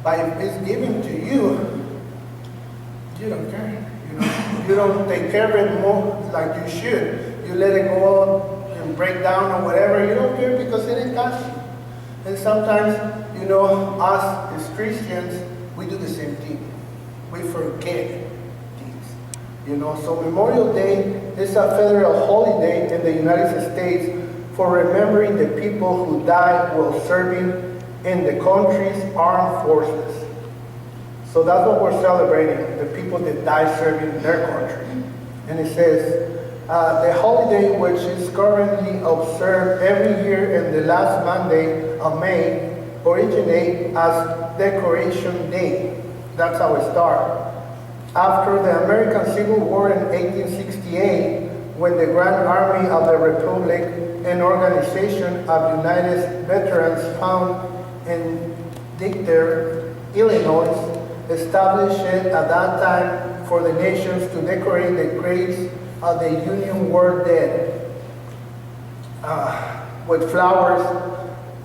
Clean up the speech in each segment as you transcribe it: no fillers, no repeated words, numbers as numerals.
But if it's given to you, you don't care. You don't take care of it more like you should. You let it go and break down or whatever. You don't care because it didn't cost you. And sometimes, us as Christians, we do the same thing. We forget things. So Memorial Day is a federal holiday in the United States for remembering the people who died while serving in the country's armed forces. So that's what we're celebrating, the people that died serving their country. And it says, the holiday, which is currently observed every year in the last Monday of May, originates as Decoration Day. That's how it started. After the American Civil War in 1868, when the Grand Army of the Republic, an organization of United Veterans found in Decatur, Illinois, established it at that time for the nations to decorate the graves of the Union War dead with flowers.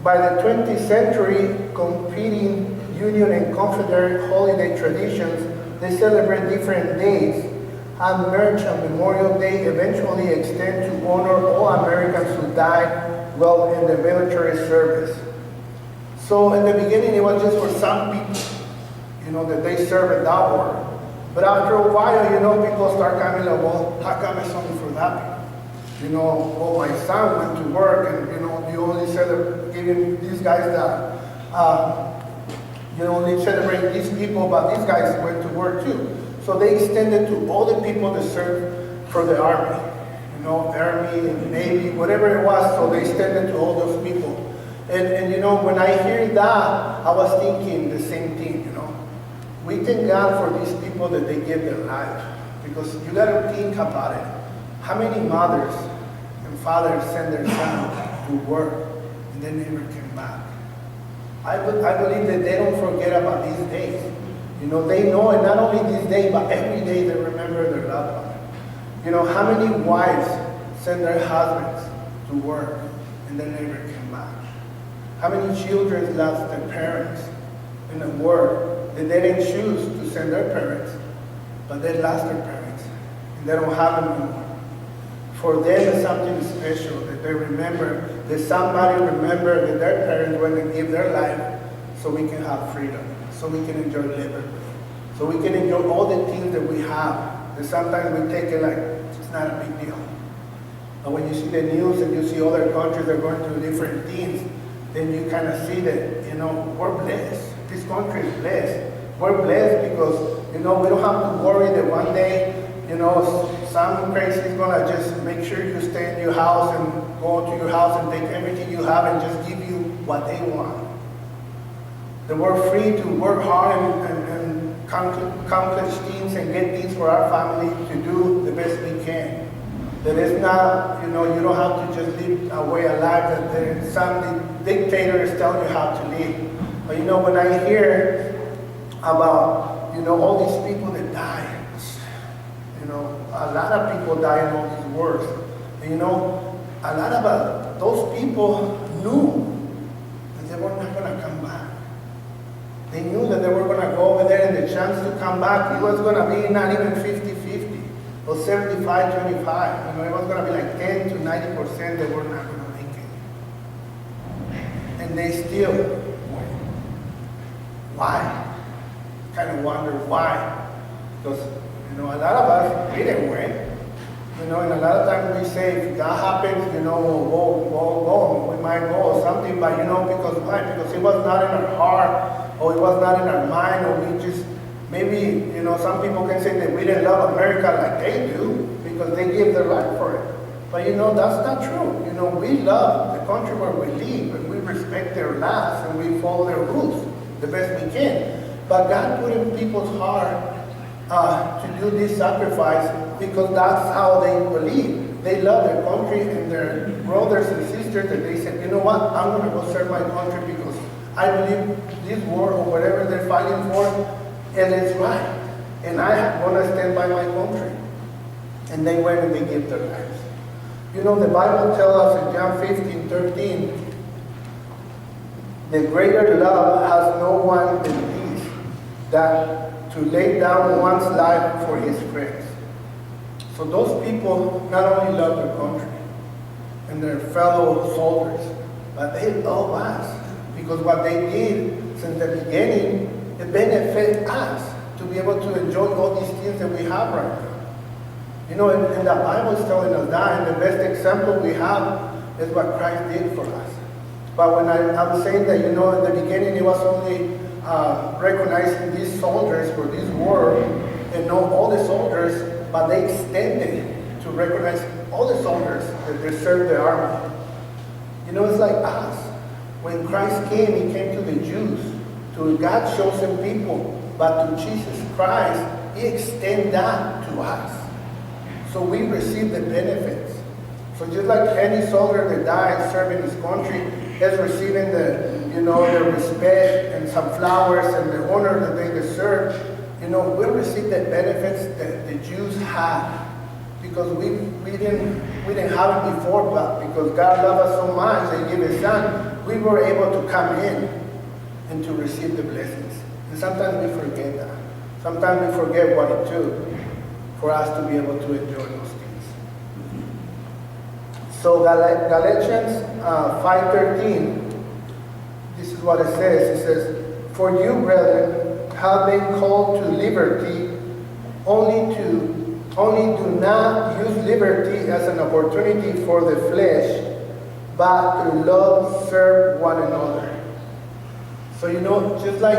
By the 20th century, competing Union and Confederate holiday traditions, they celebrate different days, and merge on Memorial Day eventually extend to honor all Americans who died while in the military service. So in the beginning, it was just for some people, that they serve in that war. But after a while, people start coming like, well, how come it's only for that people? Oh, my son went to work, and, you only giving these guys that, only celebrate these people, but these guys went to work too. So they extended to all the people that served for the Army, Army and Navy, whatever it was, so they extended to all those people. And when I hear that, I was thinking the same thing, We thank God for these people that they give their life. Because you got to think about it. How many mothers and fathers send their sons to work and they never came back? I believe that they don't forget about these days. They know, and not only this day, but every day they remember their loved one. How many wives send their husbands to work and they never came back? How many children lost their parents in the war that they didn't choose to send their parents, but they lost their parents and they don't have them anymore? For them, it's something special that they remember, that somebody remembered that their parents went and gave their life so we can have freedom, so we can enjoy liberty, so we can enjoy all the things that we have, that sometimes we take it like it's not a big deal. But when you see the news and you see other countries that are going through different things, then you kind of see that, we're blessed. This country is blessed. We're blessed because, we don't have to worry that one day, some crazy is going to just make sure you stay in your house and go to your house and take everything you have and just give you what they want. That we're free to work hard and accomplish things and get things for our family to do the best we can. That it's not, you don't have to just live a way of life that some dictators tell you how to live. But when I hear about, all these people that die, a lot of people die in all these wars. And, a lot of those people knew that they were not going to come back. They knew that they were going to go over there and the chance to come back, it was going to be not even 50-50 or 75-25. It was going to be like 10 to 90% that were not going to make it. And they still went. Why? Kind of wonder why. Because, a lot of us, we didn't win. And a lot of times we say, if that happens, we'll go. We might go or something, but because why? Because it was not in our heart, or it was not in our mind, or we just, maybe, some people can say that we didn't love America like they do, because they give their life for it. But that's not true. We love the country where we live, and we respect their laws, and we follow their rules the best we can. But God put in people's heart to do this sacrifice because that's how they believe. They love their country and their brothers and sisters, and they said, I'm going to go serve my country because I believe this war or whatever they're fighting for, and it's right. And I want to stand by my country. And they went and they gave their lives. The Bible tells us in John 15:13, the greater love has no one than this, that to lay down one's life for his friends. So those people not only love their country and their fellow soldiers, but they love us because what they did since the beginning, it benefits us to be able to enjoy all these things that we have right now. You know, and the Bible is telling us that, and the best example we have is what Christ did for us. But when I was saying that, you know, in the beginning it was only recognizing these soldiers for this war and not all the soldiers, but they extended to recognize all the soldiers that they served the army. You know, it's like us. When Christ came, he came to the Jews, to God's chosen people, but to Jesus Christ, he extended that to us. So we receive the benefits. So just like any soldier that died serving his country is receiving the, you know, the respect and some flowers and the honor that they deserve, you know, we receive the benefits that the Jews had. Because we didn't have it before, but because God loved us so much and gave his son, we were able to come in and to receive the blessings. And sometimes we forget that. Sometimes we forget what it took for us to be able to enjoy those things. So Galatians 5:13, this is what it says. It says, "For you, brethren, have been called to liberty, only do not use liberty as an opportunity for the flesh, but through love serve one another." So, you know, just like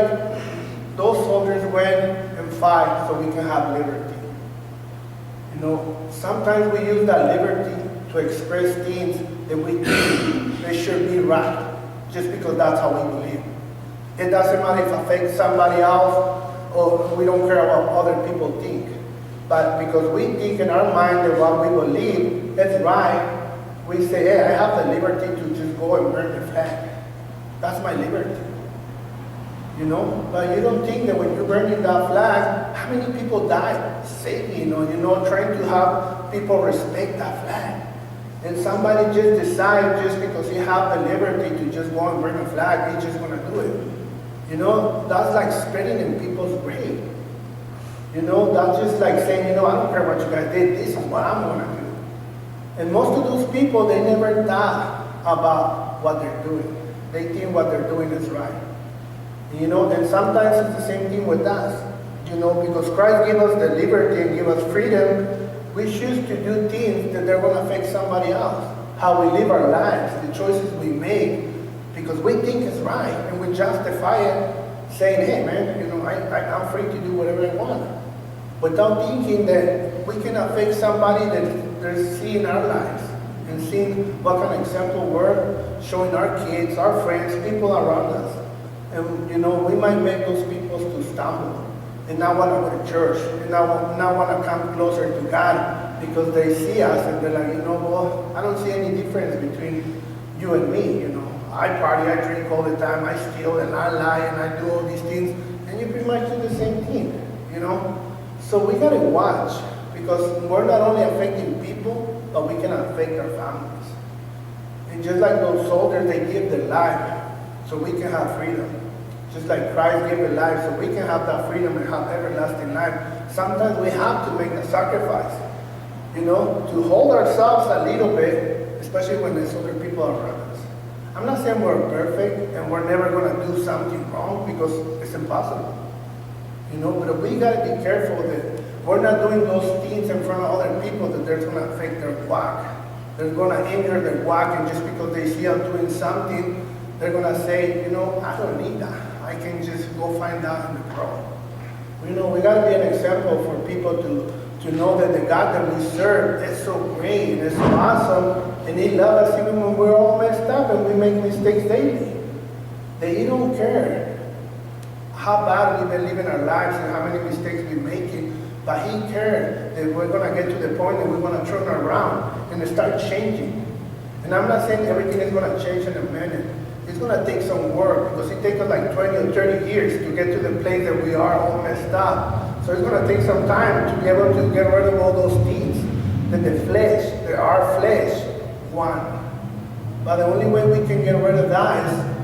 those soldiers went and fight so we can have liberty. You know, sometimes we use that liberty to express things that we think they should be right, just because that's how we believe. It doesn't matter if it affects somebody else or we don't care about what other people think. But because we think in our mind that what we believe is right, we say, hey, I have the liberty to just go and burn the flag. That's my liberty. You know, but you don't think that when you're burning that flag, how many people died saving, or, you know, trying to have people respect that flag. And somebody just decide just because he have the liberty to just go and burn a flag, he's just going to do it. You know, that's like spreading in people's grave. You know, that's just like saying, you know, I don't care what you guys did, this is what I'm going to do. And most of those people, they never thought about what they're doing. They think what they're doing is right. You know, and sometimes it's the same thing with us. You know, because Christ gave us the liberty and gave us freedom, we choose to do things that they're going to affect somebody else. How we live our lives, the choices we make, because we think it's right, and we justify it saying, hey man, you know, I'm free to do whatever I want. Without thinking that we can affect somebody that they're seeing our lives and seeing what kind of example we're showing our kids, our friends, people around us. And you know, we might make those people to stumble and not want to go to church and not want to come closer to God because they see us and they're like, you know, well, I don't see any difference between you and me, you know. I party, I drink all the time, I steal and I lie and I do all these things, and you pretty much do the same thing, you know. So we gotta watch, because we're not only affecting people, but we can affect our families. And just like those soldiers, they give their life so we can have freedom. Just like Christ gave his life so we can have that freedom and have everlasting life. Sometimes we have to make the sacrifice, you know, to hold ourselves a little bit, especially when there's other people around us. I'm not saying we're perfect and we're never going to do something wrong, because it's impossible. You know, but we got to be careful that we're not doing those things in front of other people that they're going to affect their walk. They're going to injure their walk, and just because they see I'm doing something, they're going to say, you know, I don't need that. I can just go find out in the crowd. You know, we got to be an example for people to know that the God that we serve is so great and it's so awesome, and he loves us even when we're all messed up and we make mistakes daily. That he don't care how bad we've been living our lives and how many mistakes we're making, but he cares that we're going to get to the point that we're going to turn around and start changing. And I'm not saying everything is going to change in a minute. It's going to take some work, because it takes us like 20 or 30 years to get to the place that we are all messed up. So it's going to take some time to be able to get rid of all those things that the flesh, that our flesh want. But the only way we can get rid of that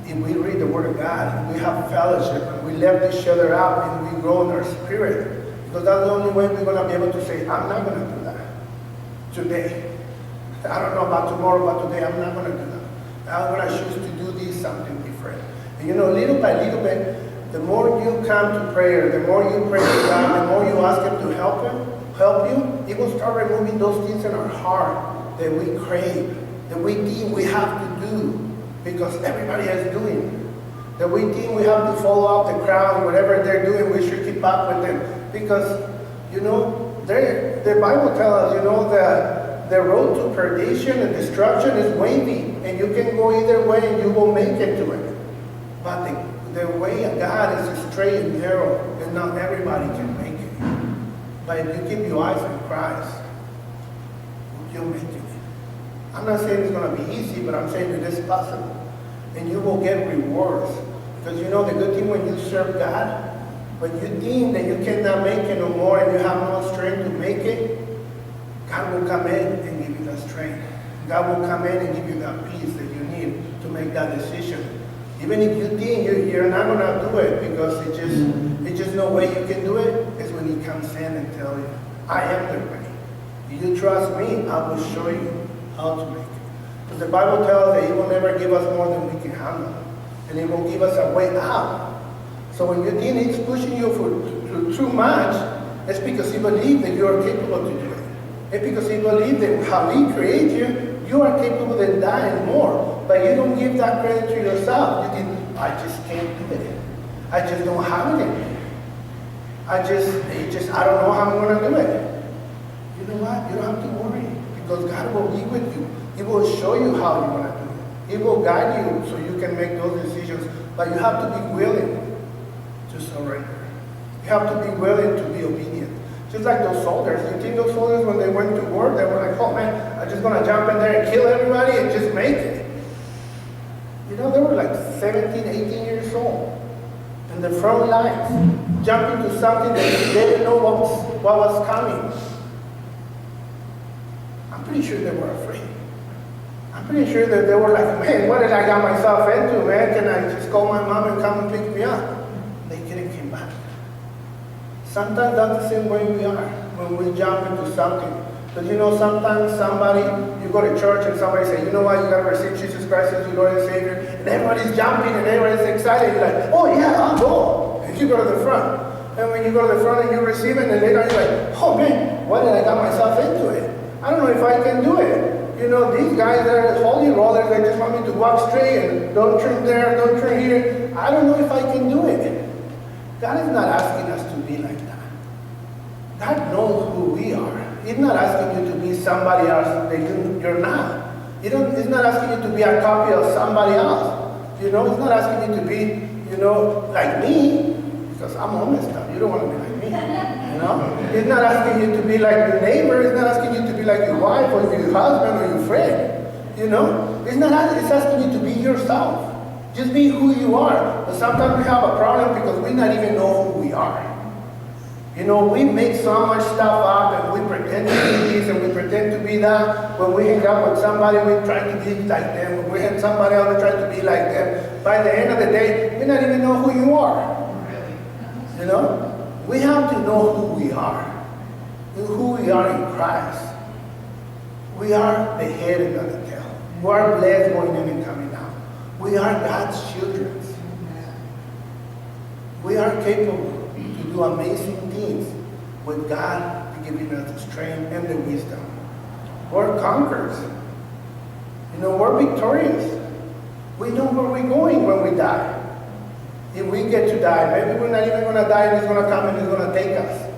if we read the Word of God, and we have fellowship, and we lift each other up, and we grow in our spirit, because that's the only way we're going to be able to say, I'm not going to do that today. I don't know about tomorrow, but today I'm not going to do that. I'm going to choose to do this something different. And you know, little by little bit, the more you come to prayer, the more you pray to God, the more you ask Him to help you, He will start removing those things in our heart that we crave, that we deem we have to do because everybody is doing. That we think we have to follow up the crowd, whatever they're doing, we should keep up with them. Because, you know, the Bible tells us, you know, that the road to perdition and destruction is wavy, and you can go either way and you will make it to it. But the way of God is straight and narrow, and not everybody can make it. But if you keep your eyes on Christ, you'll make it. I'm not saying it's going to be easy, but I'm saying it is possible. And you will get rewards. Because you know the good thing when you serve God, when you think that you cannot make it no more and you have no strength to make it, God will come in and give you that strength. God will come in and give you that peace that you need to make that decision. Even if you think you're not going to do it because it's just no way you can do it, it's when He comes in and tells you, I am the way. If you trust me, I will show you how to make it. Because the Bible tells us that He will never give us more than we can handle. And He will give us a way out. So when you think He's pushing you for too much, it's because He believes that you are capable to do it. It's because He believes that how He created you, you are capable of dying more. But you don't give that credit to yourself. You think, I just can't do it. I just don't have it in me. I don't know how I'm going to do it. You know what? You don't have to worry. Because God will be with you. He will show you how you're going to do it. He will guide you so you can make those decisions. But you have to be willing to surrender. You have to be willing to be obedient. Just like those soldiers. You think those soldiers, when they went to war, they were like, oh man, I'm just going to jump in there and kill everybody and just make it. You know, they were like 17, 18 years old. In the front lines, jumping to something that they didn't know what was coming. I'm pretty sure they were afraid. I'm pretty sure that they were like, man, what did I got myself into, man? Can I just call my mom and come and pick me up? They couldn't come back. Sometimes that's the same way we are when we jump into something. But you know, sometimes you go to church and somebody say, you know what, you got to receive Jesus Christ as your Lord and Savior. And everybody's jumping and everybody's excited. You're like, oh yeah, I'll go. And you go to the front. And when you go to the front and you receive it, and later you're like, oh man, why did I got myself into it? I don't know if I can do it. You know, these guys that are holy rollers, they just want me to walk straight and don't turn there, don't turn here. I don't know if I can do it. God is not asking us to be like that. God knows who we are. He's not asking you to be somebody else that you're not. He's not asking you to be a copy of somebody else. You know, He's not asking you to be, you know, like me, because I'm all messed up. You don't want to be like me. You know? He's not asking you to be like your neighbor. He's not asking you to be like your wife or your husband or your friend. You know? He's asking you to be yourself. Just be who you are. But sometimes we have a problem because we not even know who we are. You know, we make so much stuff up and we pretend to be this and we pretend to be that. When we hang out with somebody, we try to be like them. When we hang somebody else, we try to be like them. By the end of the day, we not even know who you are. You know? We have to know who we are. Who we are in Christ. We are the head and not the tail. We are blessed going in and coming out. We are God's children. We are capable to do amazing things with God giving us the strength and the wisdom. We're conquerors. You know, we're victorious. We know where we're going when we die. If we get to die, maybe we're not even going to die and He's going to come and He's going to take us.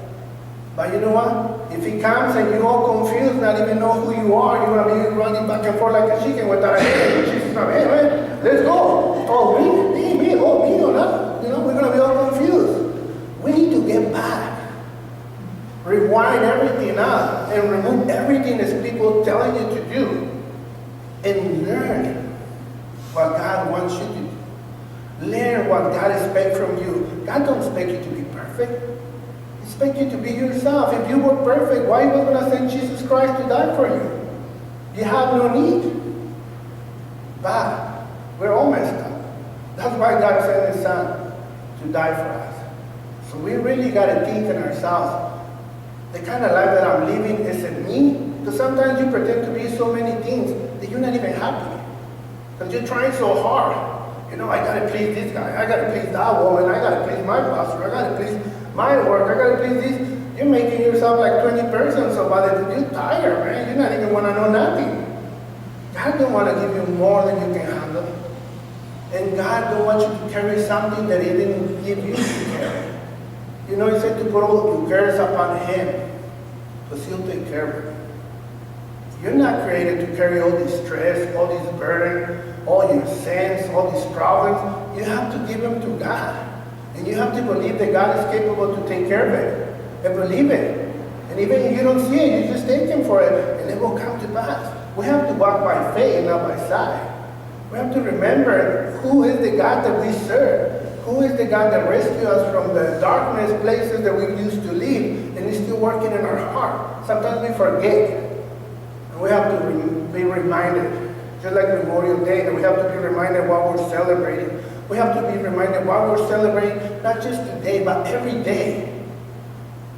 But you know what? If He comes and you're all confused, not even know who you are, you're going to be running back and forth like a chicken without a head. And Jesus comes, hey man, let's go. Oh, me, oh, me, or not. You know, we're going to be all confused. We need to get back. Rewind everything up and remove everything that people telling you to do. And learn what God wants you to do. Learn what God expects from you. God don't expect you to be perfect. He expects you to be yourself. If you were perfect, why was going to send Jesus Christ to die for you? You have no need. But we're all messed up. That's why God sent His Son to die for us. So we really got to think in ourselves, the kind of life that I'm living, is it me? Because sometimes you pretend to be so many things that you're not even happy. Because you're trying so hard. You know, I got to please this guy. I got to please that woman. I got to please my pastor. I got to please my work. I got to please this. You're making yourself like 20 persons. So by the time you're tired, man, you're not even want to know nothing. God don't want to give you more than you can handle. And God don't want you to carry something that He didn't give you to carry. You know, He said to put all your cares upon Him, because He'll take care of it. You're not created to carry all this stress, all this burden, all your sins, all these problems. You have to give them to God. And you have to believe that God is capable to take care of it. And believe it. And even if you don't see it, you just take Him for it, and it will come to pass. We have to walk by faith, not by sight. We have to remember who is the God that we serve. Who is the God that rescued us from the darkness places that we used to live, and He's still working in our heart. Sometimes we forget. And we have to be reminded, just like Memorial Day, that we have to be reminded while we're celebrating. We have to be reminded while we're celebrating, not just today, but every day.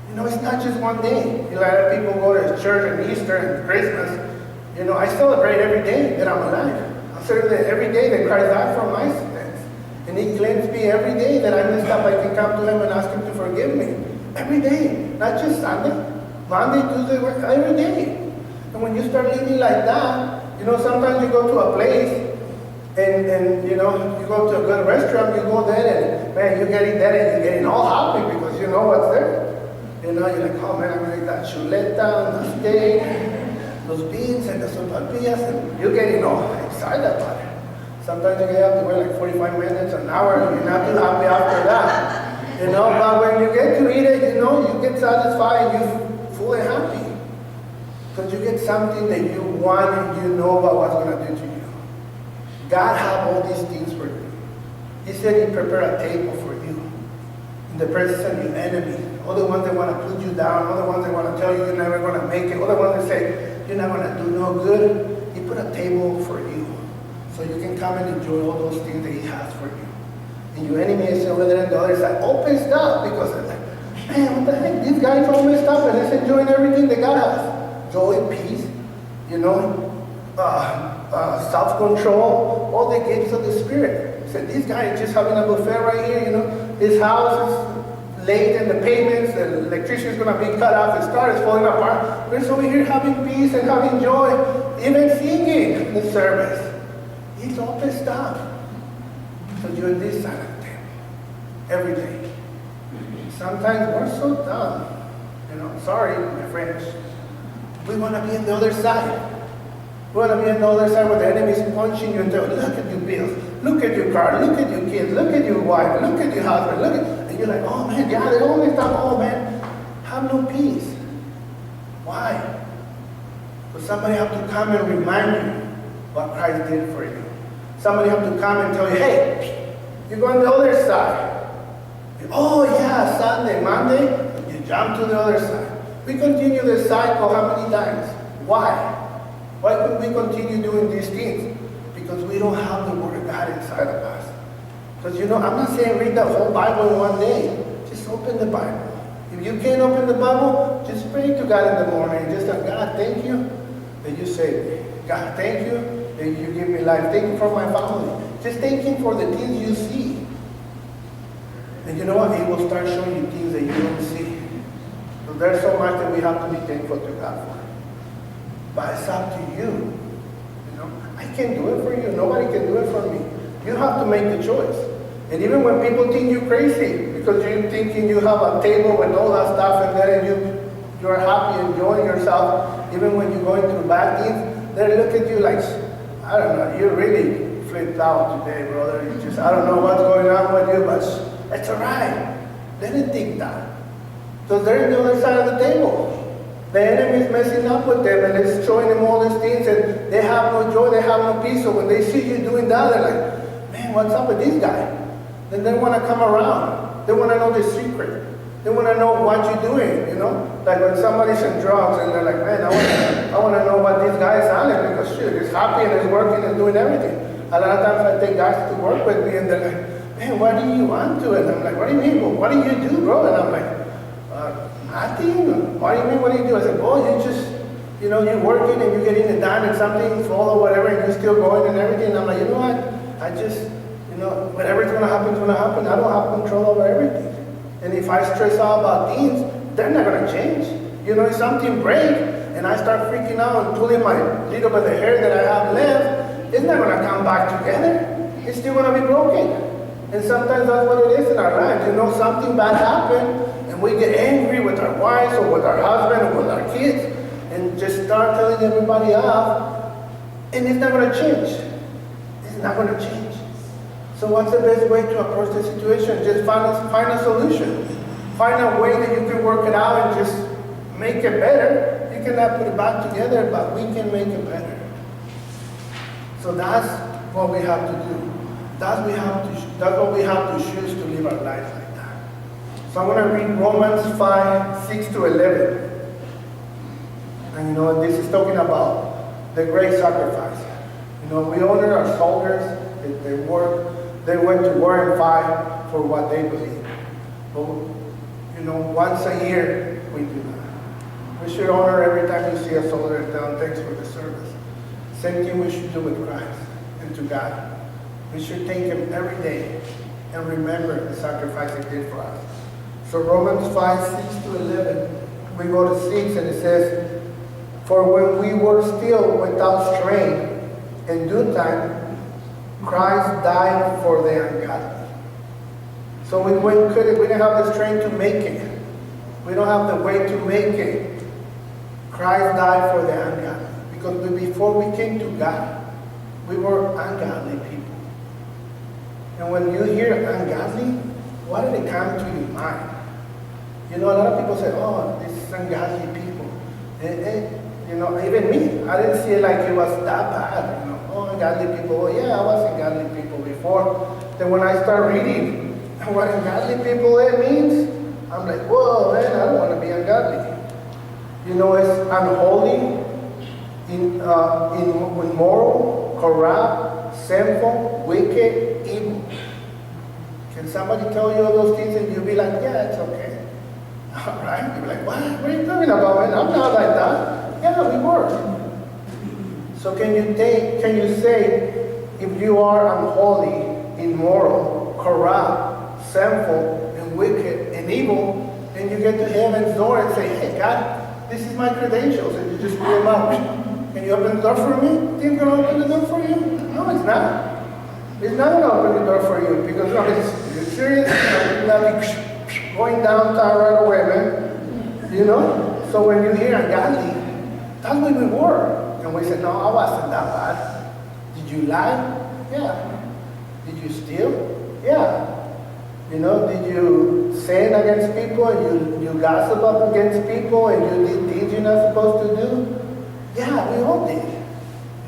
You know, it's not just one day. You know, a lot of people go to church on Easter and Christmas. You know, I celebrate every day that I'm alive. I celebrate every day that Christ died for my sins. And He cleansed me every day that I messed up. I can come to Him and ask Him to forgive me. Every day. Not just Sunday. Monday, Tuesday, every day. And when you start living like that, you know, sometimes you go to a place and you know, you go to a good restaurant, you go there and, man, you're getting there and you're getting all happy because you know what's there. You know, you're like, oh man, I'm going to eat that chuleta and the steak, those beans and the sopapillas, and you're getting all excited about it. Sometimes you have to wait like 45 minutes, an hour, and you're not too happy after that. You know, but when you get to eat it, you know, you get satisfied and you're fully happy. Because you get something that you want and you know about what's going to do to you. God have all these things for you. He said He prepared a table for you in the presence of your enemy. All the ones that want to put you down, all the ones that want to tell you you're never going to make it, all the ones that say you're not going to do no good. He put a table for you. So you can come and enjoy all those things that He has for you. And your enemy is over there on the other side, all pissed up because they're like, man, what the heck? These guys all messed up and they're enjoying everything that God has. Joy, peace, you know, self-control, all the gifts of the Spirit. He said, these guys are just having a buffet right here, you know. His house is late in the payments, the electricity is going to be cut off, his car is falling apart. We're over here having peace and having joy, even singing the service. He's all pissed off. So you're on this side of the table every day. Sometimes we're so dumb. You know, sorry, my friends. We want to be on the other side. We want to be on the other side where the enemy is punching you and telling, look at your bills, look at your car, look at your kids, look at your wife, look at your husband, look at, and you're like, oh man, yeah, they always stop, oh man, have no peace. Why? Because somebody have to come and remind you what Christ did for you. Somebody have to come and tell you, hey, you're going to the other side. Oh yeah, Sunday, Monday, you jump to the other side. We continue this cycle how many times? Why? Why could we continue doing these things? Because we don't have the Word of God inside of us. Because you know, I'm not saying read the whole Bible in one day. Just open the Bible. If you can't open the Bible, just pray to God in the morning. Just tell God, thank you that you saved me. God, thank you that you give me life. Thank you for my family. Just thank Him for the things you see. And you know what? He will start showing you things that you don't see. So there's so much that we have to be thankful to God for. But it's up to you. You know, I can't do it for you. Nobody can do it for me. You have to make the choice. And even when people think you're crazy because you're thinking you have a table with all that stuff and then you're happy enjoying yourself, even when you're going through bad things, they look at you like, I don't know, you're really flipped out today, brother. You just, I don't know what's going on with you, but it's all right. Let it think that. So they're on the other side of the table. The enemy is messing up with them and it's showing them all these things and they have no joy, they have no peace. So when they see you doing that, they're like, man, what's up with this guy? Then they want to come around. They want to know the secret. They want to know what you're doing, you know? Like when somebody's in drugs and they're like, man, I want to know what this guy is selling because shoot, he's happy and he's working and doing everything. a lot of times I take guys to work with me and they're like, man, why do you want to? And I'm like, what do you mean? Well, what do you do, bro? And I'm like, nothing. What do you mean, what do you do? I said, oh, you just, you're working and you're getting it done and something fall or whatever and you're still going and everything. And I'm like, you know what? I just, whatever's going to happen is going to happen. I don't have control over everything. And if I stress out about things, they're not going to change. If something breaks and I start freaking out and pulling my little bit of hair that I have left, it's not going to come back together. It's still going to be broken. And sometimes that's what it is in our lives. Something bad happened and we get angry with our wives or with our husband or with our kids and just start telling everybody off, and it's not going to change. It's not going to change. So what's the best way to approach the situation? Just find a solution. Find a way that you can work it out and just make it better. You cannot put it back together, but we can make it better. So that's what we have to do. That's what we have to choose to live our lives like that. So I'm going to read Romans 5, 6 to 11. And this is talking about the great sacrifice. We honor our soldiers, they went to war and fight for what they believe. But, once a year, we do that. We should honor every time you see a soldier and tell them thanks for the service. Same thing we should do with Christ and to God. We should thank Him every day and remember the sacrifice He did for us. So Romans 5, 6 to 11, we go to 6 and it says, for when we were still without strength, in due time, Christ died for the ungodly. So we didn't have the strength to make it. We don't have the way to make it. Christ died for the ungodly. Because before we came to God, we were ungodly people. And when you hear ungodly, what did it come to your mind? A lot of people say, oh, this is ungodly people. Even me, I didn't see it like it was that bad. Oh, ungodly people. Oh, yeah, I was ungodly people before. Then when I start reading what ungodly people it means, I'm like, whoa, man, I don't want to be ungodly. It's unholy, immoral, corrupt, sinful, wicked, evil. Can somebody tell you all those things and you'll be like, yeah, it's okay. All right? You'll be like, what are you talking about, man? I'm not like that. Yeah, we were. So can you say, if you are unholy, immoral, corrupt, sinful, and wicked, and evil, then you get to heaven's door and say, hey, God, this is my credentials, and you just pull them out. Can you open the door for me? Think it's going to open the door for you? No, it's not. It's not going to open the door for you, because you're serious, you're not be going downtown right away, man. So when you hear ungodly, that's what we were. And we said, no, I wasn't that bad. Did you lie? Yeah. Did you steal? Yeah. Did you sin against people and you gossip up against people and you did things you're not supposed to do? Yeah, we all did.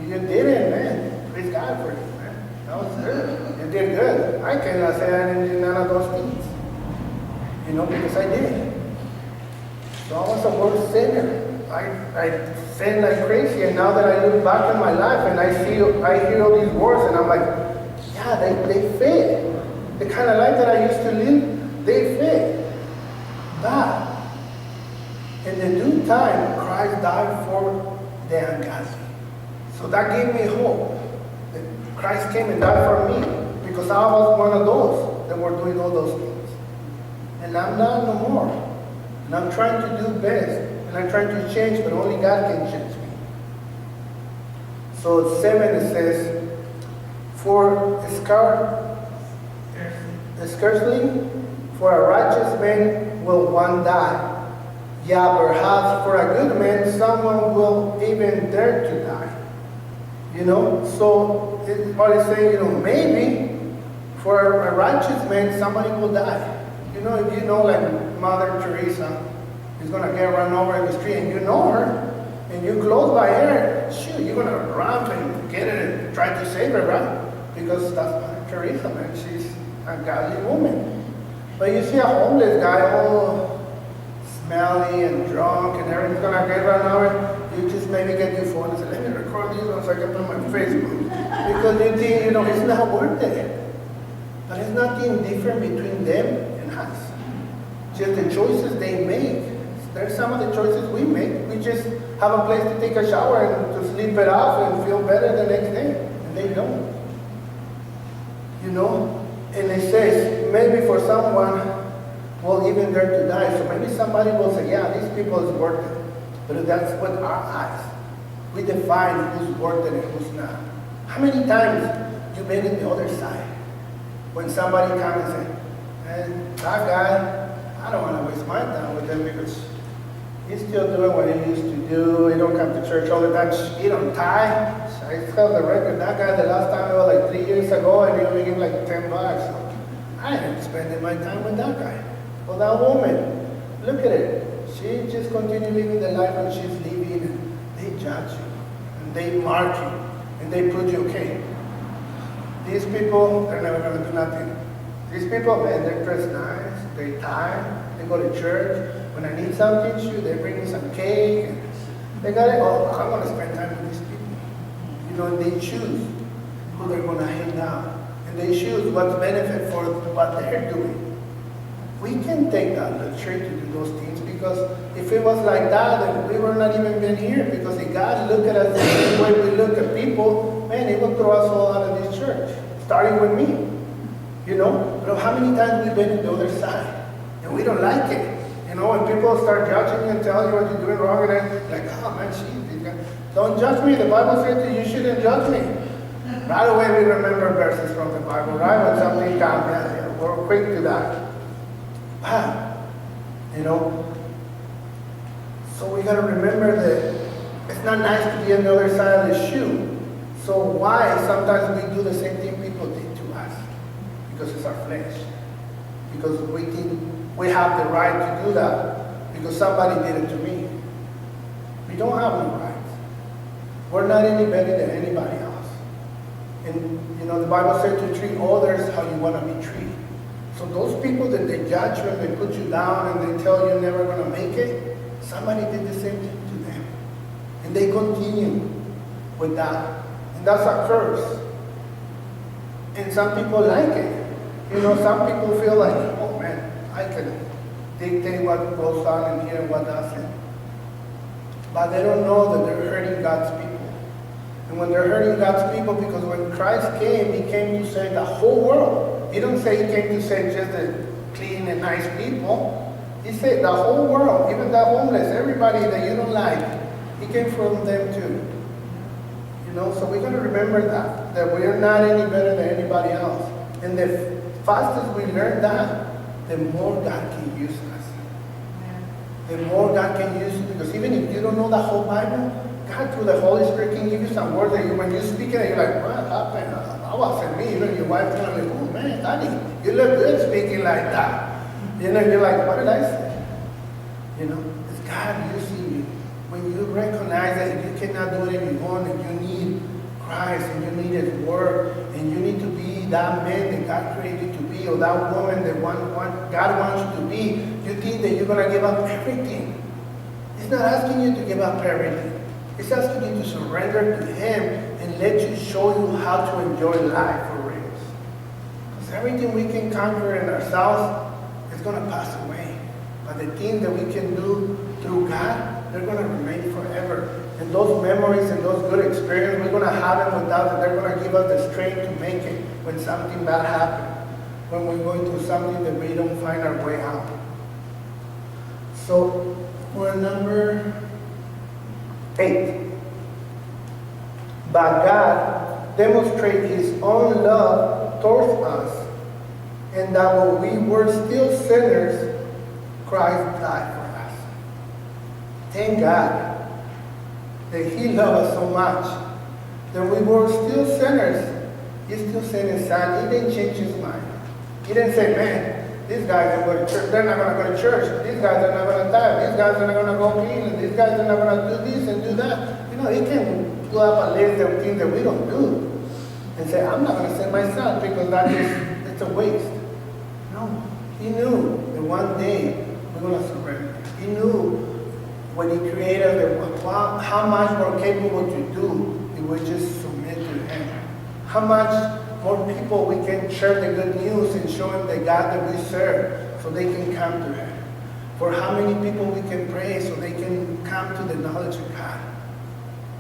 You did it, man. Praise God for you, man. That was good. You did good. I cannot say I didn't do none of those things. Because I did. So I was a worse sinner. I sin like crazy, and now that I look back in my life and I hear all these words, and I'm like, yeah, they fit. The kind of life that I used to live, they fit. But in the due time, Christ died for the ungodly. So that gave me hope. That Christ came and died for me because I was one of those that were doing all those things. And I'm not no more. And I'm trying to do best. And I'm trying to change, but only God can change me. So 7 it says, for scarcely for a righteous man will one die. Yeah, perhaps for a good man someone will even dare to die. So what is saying, maybe for a righteous man somebody will die. If like Mother Teresa is going to get run over in the street and you know her and you close by her, shoot, you're going to run and get it and try to save her, right? Because that's Mother Teresa, man. She's a godly woman. But you see a homeless guy, smelly and drunk and everything's gonna get run over, you just maybe get your phone and say, let me record these ones so I can put on my Facebook. Because you think, it's not worth it. But it's nothing different between them and us. Just the choices they make. There's some of the choices we make. We just have a place to take a shower and to sleep it off and feel better the next day. And they don't. And it says, maybe for someone, well, even dare to die. So maybe somebody will say, yeah, these people is worth it. But that's with our eyes. We define who's worth it and who's not. How many times you've been in the other side? When somebody comes and says, man, that guy, I don't want to waste my time with him because he's still doing what he used to do. He don't come to church all the time. He don't tie. So I tell the record, that guy the last time it was like 3 years ago and he only gave like $10. So I ain't spending my time with that guy. Well, that woman, look at it. She just continued living the life and she's leaving and they judge you. And they mark you. And they put you, okay. These people, they're never going to do nothing. These people, man, they're dressed nice. They tie. They go to church. When I need something, shoot, they bring me some cake. And they got it. Oh, I want to spend time with these people. And they choose who they're going to hang out. And they choose what's benefit for what they're doing. We can take that luxury to do those things because if it was like that, then we were not even been here. Because if God looked at us the way we look at people, man, He will throw us all out of this church, starting with me. But how many times we've been on the other side and we don't like it? When people start judging you and tell you what you're doing wrong, and then like, oh man, don't judge me. The Bible says that you shouldn't judge me. Right away we remember verses from the Bible, right? When something comes, we're quick to that. Wow. So we got to remember that it's not nice to be on the other side of the shoe. So why sometimes we do the same thing people did to us? Because it's our flesh. Because we think we have the right to do that. Because somebody did it to me. We don't have no rights. We're not any better than anybody else. And the Bible said to treat others how you want to be treated. So those people that they judge you and they put you down and they tell you you're never going to make it, somebody did the same thing to them. And they continue with that. And that's a curse. And some people like it. Some people feel like, oh man, I can dictate what goes on in here and what doesn't. But they don't know that they're hurting God's people. And when they're hurting God's people, because when Christ came, He came to save the whole world. He didn't say He came to save just the clean and nice people. He saved the whole world, even the homeless, everybody that you don't like. He came from them too. So we got to remember that we are not any better than anybody else. And the fastest we learn that, the more God can use us. The more God can use you, because even if you don't know the whole Bible, God through the Holy Spirit can give you some words that when you speak it, you're like, what happened? That wasn't me. Your wife's gonna be like, oh man, Daddy, you look good speaking like that. You're like, what did I say? It's God using you. When you recognize that you cannot do it on your own, and you need Christ, and you need His Word, and you need to be that man that God created you to be, or that woman that God wants you to be, you think that you're going to give up everything. He's not asking you to give up everything. He's asking you to surrender to Him and let you show you how to enjoy life for real. Because everything we can conquer in ourselves is going to pass away. But the things that we can do through God, they're going to remain forever. And those memories and those good experiences, we're going to have them without it. They're going to give us the strength to make it when something bad happens. When we're going through something that we don't find our way out. So, for number 8. But God demonstrated His own love towards us, and that when we were still sinners, Christ died for us. Thank God that He loved us so much that we were still sinners. He still sent His Son. He didn't change His mind. He didn't say, man, these guys are going to church. They're not going to go to church. These guys are not going to tithe. These guys are not going to go clean. And these guys are not going to do this and do that. He can pull up a list of things that we don't do and say, I'm not going to send my son because it's a waste. No. He knew that one day we're going to surrender. He knew when He created us, how much we're capable to do if we just submit to Him. How much more people we can share the good news and show them the God that we serve so they can come to Him. For how many people we can pray so they can come to the knowledge of God.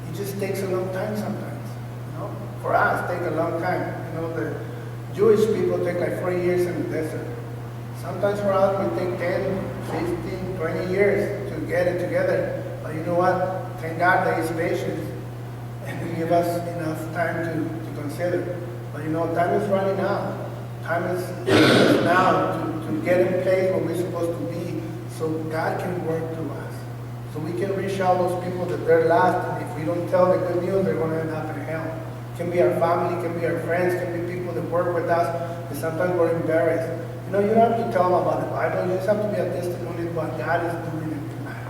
It just takes a long time sometimes. You know? For us, it takes a long time. You know, the Jewish people take like 4 years in the desert. Sometimes for us, we take 10, 15, 20 years to get it together. But you know what? Thank God that He's patient and He give us enough time to consider. But you know, time is running out. Time is now to get in place where we're supposed to be so God can work through us. So we can reach out those people that they're lost, and if we don't tell the good news, they're going to end up in hell. It can be our family, it can be our friends, it can be people that work with us, and sometimes we're embarrassed. You know, you don't have to tell them about the Bible, you just have to be a testimony of what God is doing in your life.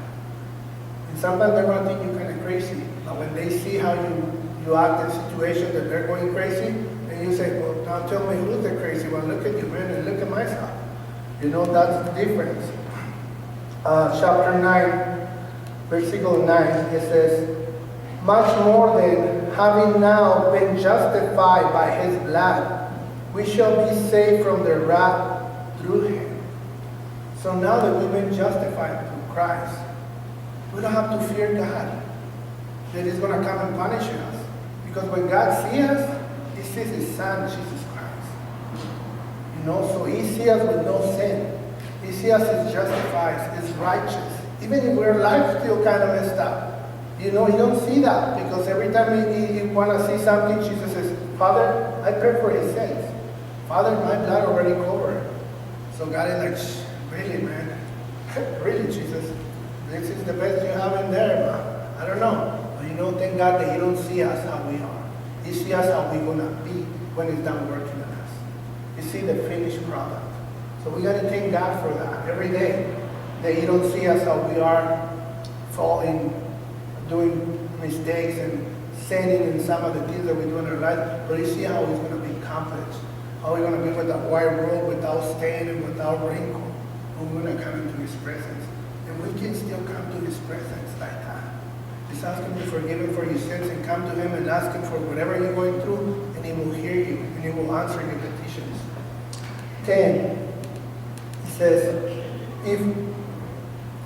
And sometimes they're going to think you're kind of crazy, but when they see how you act in situations that they're going crazy, and you say, well, now tell me who's the crazy one, look at you, man, and look at myself. You know, that's the difference. Chapter 9, versículo 9, it says, much more than having now been justified by His blood, we shall be saved from the wrath through Him. So now that we've been justified through Christ, we don't have to fear God, that He's going to come and punish us. Because when God sees us, He sees His Son, Jesus Christ. You know, so He sees us with no sin. He sees us as justified, as righteous. Even if our life still kind of messed up. You know, He don't see that. Because every time He want to see something, Jesus says, Father, I pray for His sins. Father, my blood already covered. So God is like, really, man? Really, Jesus? This is the best you have in there, man. I don't know. But you know, thank God that He don't see us how we are. He sees us how we're going to be when He's done working on us. He sees the finished product. So we got to thank God for that every day. That He don't see us how we are, falling, doing mistakes and sinning in some of the things that we do in our life. But He sees how it's going to be accomplished. How we're going to be with a white robe, without stain and without wrinkle. And we're going to come into His presence. And we can still come to His presence like that. Just ask Him to forgive Him for your sins and come to Him and ask Him for whatever you're going through, and He will hear you and He will answer your petitions. 10. It says, if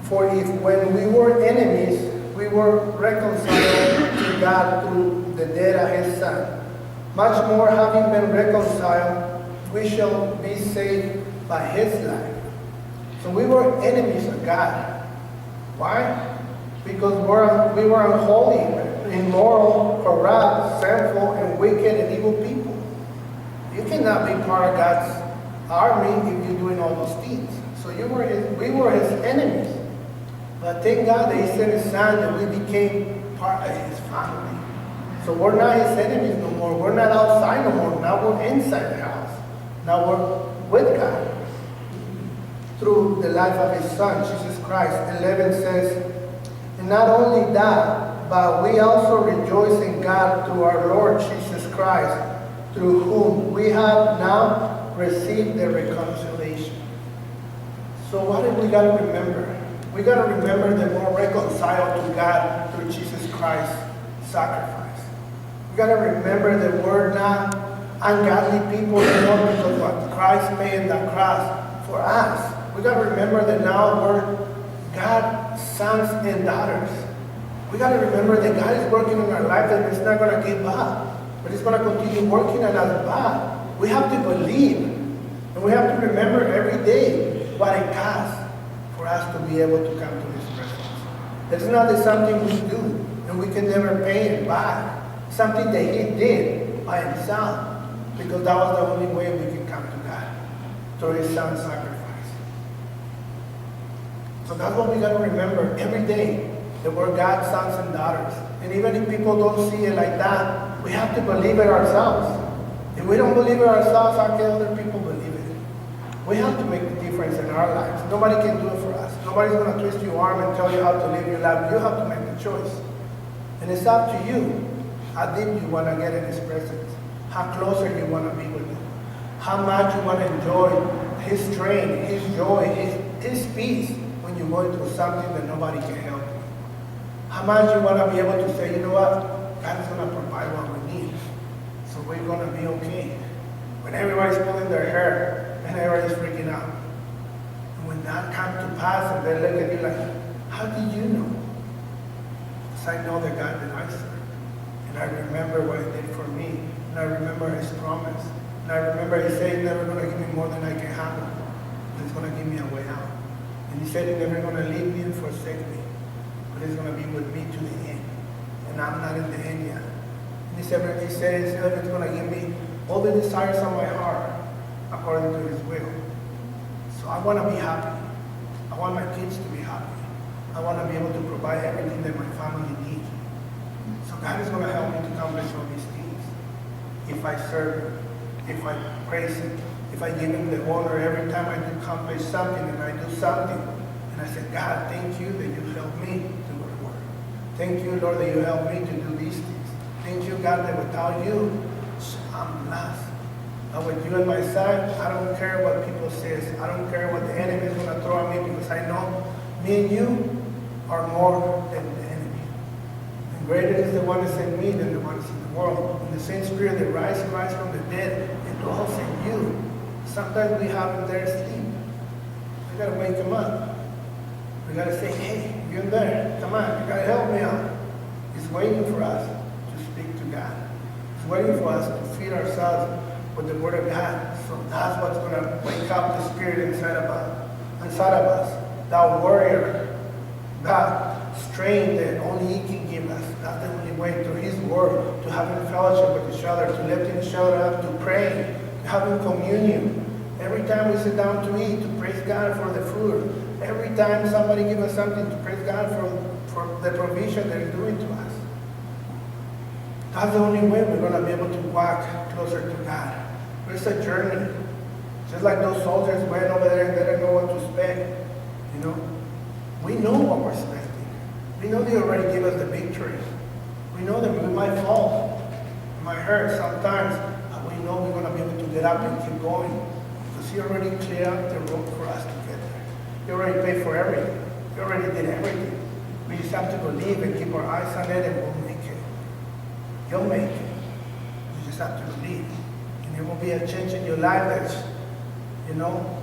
when we were enemies, we were reconciled to God through the death of His Son, much more having been reconciled, we shall be saved by His life. So we were enemies of God. Why? Because we were unholy, immoral, corrupt, sinful, and wicked and evil people. You cannot be part of God's army if you're doing all those things. So we were His enemies. But thank God that He sent His Son that we became part of His family. So we're not His enemies no more. We're not outside no more. Now we're inside the house. Now we're with God. Through the life of His Son, Jesus Christ. 11 says, and not only that, but we also rejoice in God through our Lord Jesus Christ, through whom we have now received the reconciliation. So what do we got to remember? We got to remember that we're reconciled to God through Jesus Christ's sacrifice. We got to remember that we're not ungodly people anymore because of what Christ made on the cross for us. We got to remember that now we're God's sons and daughters. We got to remember that God is working in our life and He's not going to give up, but He's going to continue working on us back. We have to believe, and we have to remember every day what it costs for us to be able to come to His presence. It's not that something we do and we can never pay it back. It's something that He did by Himself, because that was the only way we can come to God, through His Son's sacrifice. So that's what we got to remember every day, that we're God's sons and daughters. And even if people don't see it like that, we have to believe it ourselves. If we don't believe it ourselves, how can other people believe it? We have to make the difference in our lives. Nobody can do it for us. Nobody's going to twist your arm and tell you how to live your life. You have to make the choice. And it's up to you. How deep you want to get in His presence. How closer you want to be with Him. How much you want to enjoy His strength, His joy, His peace when you're going through something that nobody can help you. How much you want to be able to say, you know what, God's going to provide what we need. So we're going to be okay. When everybody's pulling their hair and everybody's freaking out. And when that comes to pass and they look at you like, how did you know? Because I know the God that I serve. And I remember what He did for me. And I remember His promise. And I remember He said He's never going to give me more than I can handle. He's going to give me a way out. And He said He's never going to leave me and forsake me. But He's going to be with me to the end. And I'm not in the end yet. And He said He's going to give me all the desires of my heart according to His will. So I want to be happy. I want my kids to be happy. I want to be able to provide everything that my family needs. So God is going to help me to accomplish all these things. If I serve Him, if I praise Him, if I give Him the honor every time I do accomplish something and I do something. And I say, God, thank you that you help me to go to work. Thank you, Lord, that you help me to do these things. Thank you, God, that without you, I'm lost. But with you on my side, I don't care what people say. I don't care what the enemy is going to throw at me because I know me and you are more than the enemy. And greater is the one that's in me than the one that's in the world. And the same spirit that rises from the dead, it dwells in you. Sometimes we have them there asleep. We got to wake them up. We got to say, hey, you're there. Come on, you got to help me out. He's waiting for us to speak to God. He's waiting for us to feed ourselves with the Word of God. So that's what's going to wake up the spirit inside of us. That warrior, that strength that only He can give us. That's the only way, through His Word, to having fellowship with each other, to lifting each other up, to pray, to having communion. Every time we sit down to eat, to praise God for the food. Every time somebody gives us something, to praise God for the provision that He's doing to us. That's the only way we're going to be able to walk closer to God. It's a journey. Just like those soldiers went over there and they didn't know what to expect. You know, we know what we're expecting. We know they already gave us the victory. We know that we might fall. It might hurt sometimes, but we know we're going to be able to get up and keep going. Because He already cleared out the road for us to get there. He already paid for everything. He already did everything. We just have to believe and keep our eyes on it and we'll make it. You'll make it. You just have to believe. And there will be a change in your life that's, you know,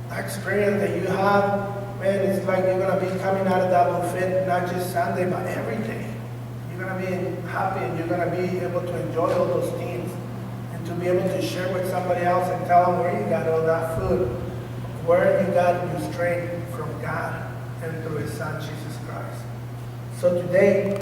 that experience that you have, man, it's like you're going to be coming out of that buffet, not just Sunday, but every day. You're going to be happy and you're going to be able to enjoy all those things and to be able to share with somebody else and tell them where you got all that food, where you got your strength from God and through His Son, Jesus Christ. So today,